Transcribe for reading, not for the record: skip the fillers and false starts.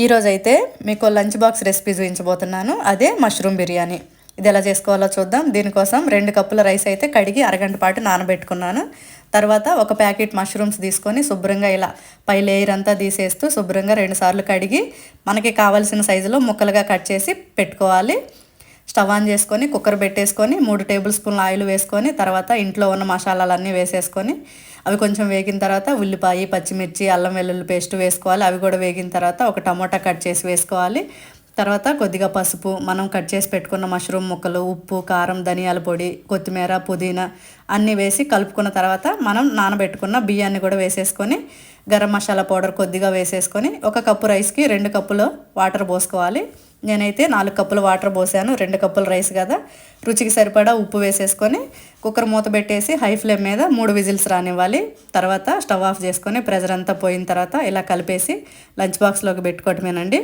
ఈరోజైతే మీకు lunch box recipe చూపించబోతున్నాను. అదే మష్రూమ్ బిర్యానీ. ఇది ఎలా చేసుకోవాలో చూద్దాం. దీనికోసం 2 కప్పుల రైస్ అయితే కడిగి అరగంట పాటు నానబెట్టుకున్నాను. తర్వాత ఒక ప్యాకెట్ మష్రూమ్స్ తీసుకొని శుభ్రంగా ఇలా పై లేయర్ అంతా తీసేస్తూ శుభ్రంగా 2 సార్లు కడిగి మనకి కావాల్సిన సైజులో ముక్కలుగా కట్ చేసి పెట్టుకోవాలి. స్టవ్ ఆన్ చేసుకొని కుక్కర్ పెట్టేసుకొని 3 టేబుల్ స్పూన్ల ఆయిల్ వేసుకొని తర్వాత ఇంట్లో ఉన్న మసాలాలన్నీ వేసేసుకొని అవి కొంచెం వేగిన తర్వాత ఉల్లిపాయ, పచ్చిమిర్చి, అల్లం వెల్లుల్లి పేస్ట్ వేసుకోవాలి. అవి కూడా వేగిన తర్వాత ఒక టమోటా కట్ చేసి వేసుకోవాలి. తర్వాత కొద్దిగా పసుపు, మనం కట్ చేసి పెట్టుకున్న మష్రూమ్ ముక్కలు, ఉప్పు, కారం, ధనియాల పొడి, కొత్తిమీర, పుదీనా అన్నీ వేసి కలుపుకున్న తర్వాత మనం నానబెట్టుకున్న బియ్యాన్ని కూడా వేసేసుకొని గరం మసాలా పౌడర్ కొద్దిగా వేసేసుకొని 1 కప్పు రైస్కి 2 కప్పులు వాటర్ పోసుకోవాలి. నేనైతే 4 కప్పులు వాటర్ పోసాను. 2 కప్పుల రైస్ కదా. రుచికి సరిపడా ఉప్పు వేసేసుకొని కుక్కర్ మూత పెట్టేసి హై ఫ్లేమ్ మీద 3 విజిల్స్ రానివ్వాలి. తర్వాత స్టవ్ ఆఫ్ చేసుకొని ప్రెజర్ అంతా పోయిన తర్వాత ఇలా కలిపేసి లంచ్ బాక్స్లోకి పెట్టుకోవటమేనండి.